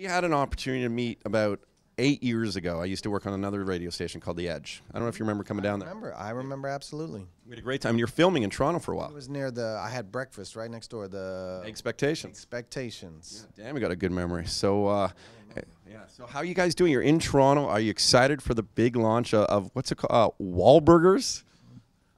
We had an opportunity to meet about 8 years ago. I used to work on another radio station called The Edge. I don't know if you remember coming down there. I remember absolutely. We had a great time. You're filming in Toronto for a while. It was near I had breakfast right next door. The Expectations. Expectations. Yeah, damn, we got a good memory. So, so how are you guys doing? You're in Toronto. Are you excited for the big launch of what's it called? Wahlburgers?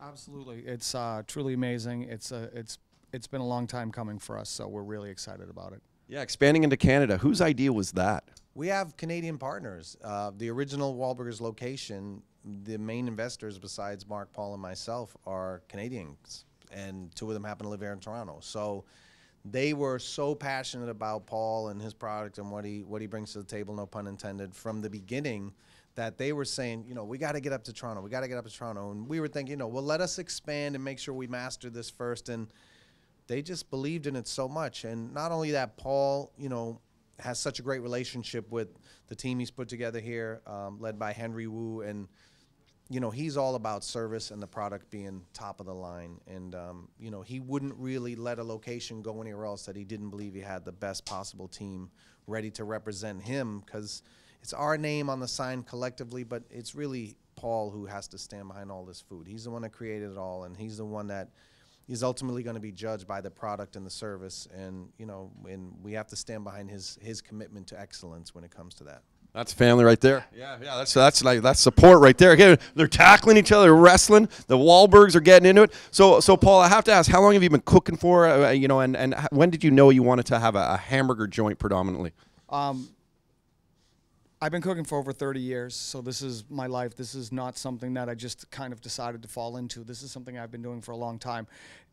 Absolutely. It's truly amazing. It's been a long time coming for us, so we're really excited about it. Yeah, expanding into Canada. Whose idea was that? We have Canadian partners. The original Wahlburgers location, the main investors besides Mark, Paul, and myself are Canadians, and two of them happen to live here in Toronto. So they were so passionate about Paul and his product and what he brings to the table, no pun intended, from the beginning, that they were saying, we got to get up to Toronto. We got to get up to Toronto. And we were thinking, well, let us expand and make sure we master this first. And they just believed in it so much. And not only that, Paul, has such a great relationship with the team he's put together here, led by Henry Wu. And, he's all about service and the product being top of the line. And, he wouldn't really let a location go anywhere else that he didn't believe he had the best possible team ready to represent him, because it's our name on the sign collectively, but it's really Paul who has to stand behind all this food. He's the one that created it all, and he's the one that is ultimately going to be judged by the product and the service, and and we have to stand behind his commitment to excellence when it comes to that. That's family right there. Yeah, that's support right there. Again, they're tackling each other, wrestling. The Wahlbergs are getting into it. So Paul, I have to ask, how long have you been cooking for? And when did you know you wanted to have a hamburger joint predominantly? I've been cooking for over 30 years, so this is my life. This is not something that I just kind of decided to fall into. This is something I've been doing for a long time.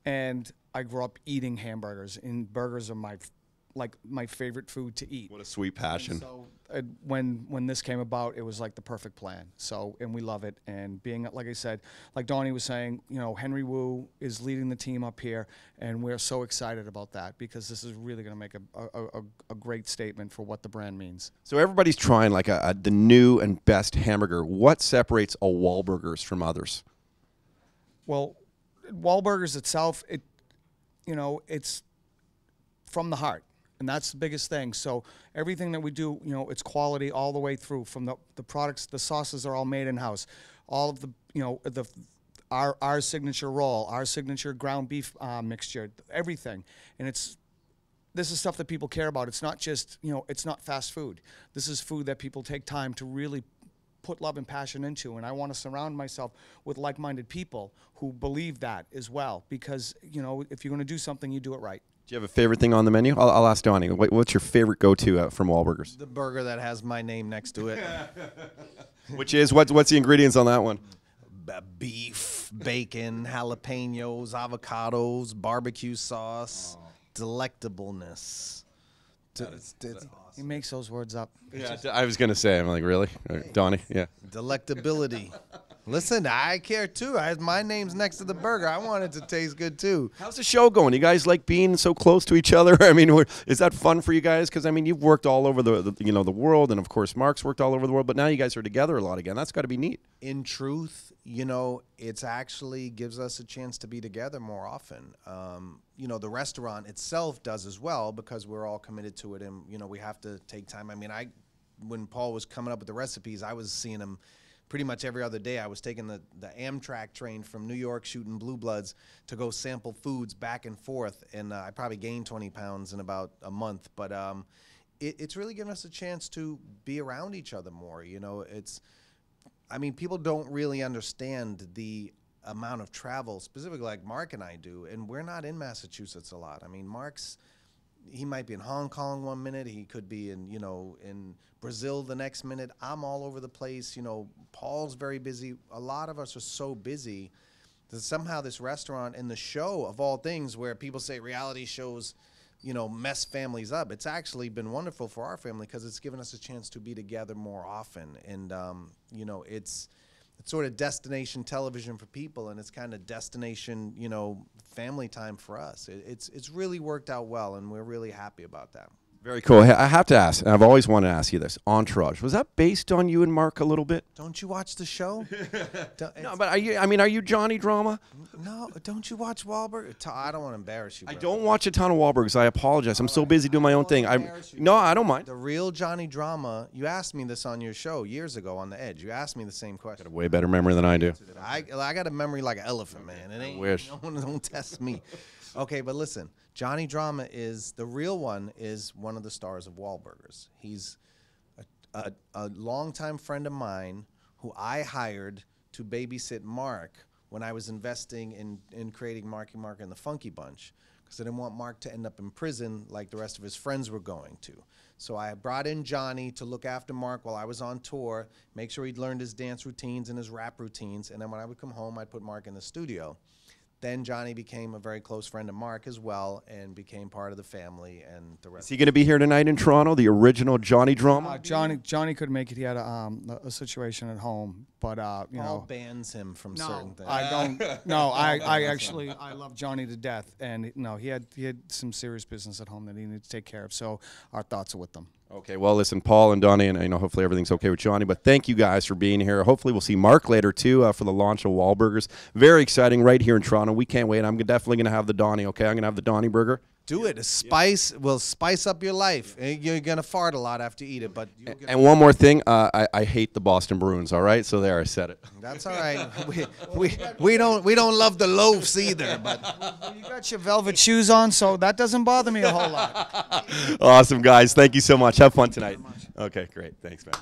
And I grew up eating hamburgers, and burgers are my favorite food to eat. What a sweet passion. And so when this came about, it was like the perfect plan. So, and we love it. And being, like I said, like Donnie was saying, Henry Wu is leading the team up here, and we're so excited about that because this is really going to make a great statement for what the brand means. So everybody's trying like the new and best hamburger. What separates a Wahlburgers from others? Well, Wahlburgers itself, it's from the heart. And that's the biggest thing. So everything that we do, it's quality all the way through. From the products, the sauces are all made in house. All of the, our signature roll, our signature ground beef mixture, everything. And this is stuff that people care about. It's not just it's not fast food. This is food that people take time to really put love and passion into. And I want to surround myself with like-minded people who believe that as well. Because if you're going to do something, you do it right. Do you have a favorite thing on the menu? I'll ask Donnie. What's your favorite go-to from Wahlburgers? The burger that has my name next to it. Which is, what's the ingredients on that one? Beef, bacon, jalapenos, avocados, barbecue sauce, delectableness. He makes those words up. Yeah, I was going to say, I'm like, really? Donnie? Yeah. Delectability. Listen, I care too. My name's next to the burger. I want it to taste good too. How's the show going? You guys like being so close to each other? I mean, is that fun for you guys? Because you've worked all over the world, and of course Mark's worked all over the world. But now you guys are together a lot again. That's got to be neat. In truth, it's actually gives us a chance to be together more often. The restaurant itself does as well because we're all committed to it, and we have to take time. When Paul was coming up with the recipes, I was seeing him pretty much every other day. I was taking the Amtrak train from New York shooting Blue Bloods to go sample foods back and forth, and I probably gained 20 pounds in about a month. But it's really given us a chance to be around each other more. People don't really understand the amount of travel, specifically like Mark and I do, and we're not in Massachusetts a lot. He might be in Hong Kong one minute, he could be in Brazil the next minute. I'm all over the place. Paul's very busy. A lot of us are so busy that somehow this restaurant and the show, of all things, where people say reality shows, mess families up. It's actually been wonderful for our family because it's given us a chance to be together more often. And, it's sort of destination television for people, and it's kind of destination, family time for us. It's really worked out well, and we're really happy about that. Very cool. Hey, I have to ask, and I've always wanted to ask you this. Entourage, was that based on you and Mark a little bit? Don't you watch the show? No, but are you Johnny Drama? No, don't you watch Wahlberg? I don't want to embarrass you. I brother. don't watch a ton of Wahlburgers. I apologize. I'm so busy doing my own thing. No, I don't mind. The real Johnny Drama, you asked me this on your show years ago on The Edge. You asked me the same question. Way better memory than I do. I got a memory like an elephant, man. It ain't, wish. Don't test me. Okay, but listen. Johnny Drama is the real one. Is one of the stars of Wahlburgers. He's a longtime friend of mine who I hired to babysit Mark when I was investing in creating Marky Mark and the Funky Bunch, because I didn't want Mark to end up in prison like the rest of his friends were going to. So I brought in Johnny to look after Mark while I was on tour, make sure he'd learned his dance routines and his rap routines, and then when I would come home, I'd put Mark in the studio. Then Johnny became a very close friend of Mark as well and became part of the family and the rest. Is he going to be here tonight in Toronto, the original Johnny Drama? Johnny couldn't make it. He had a situation at home, but you know, bans him from certain things. I don't. No, I actually I love Johnny to death, and no, he had some serious business at home that he needed to take care of. So our thoughts are with them. Okay, well, listen, Paul and Donnie, and hopefully everything's okay with Johnny, but thank you guys for being here. Hopefully we'll see Mark later, too, for the launch of Wahlburgers. Very exciting right here in Toronto. We can't wait. I'm definitely going to have the Donnie, okay? I'm going to have the Donnie burger. Do it. Spice will spice up your life. You're going to fart a lot after you eat it. But and one more thing, I hate the Boston Bruins, all right? So there, I said it. That's all right. we don't love the loaves either. But you got your velvet shoes on, so that doesn't bother me a whole lot. Awesome, guys. Thank you so much. Have fun tonight. Okay, great. Thanks, man.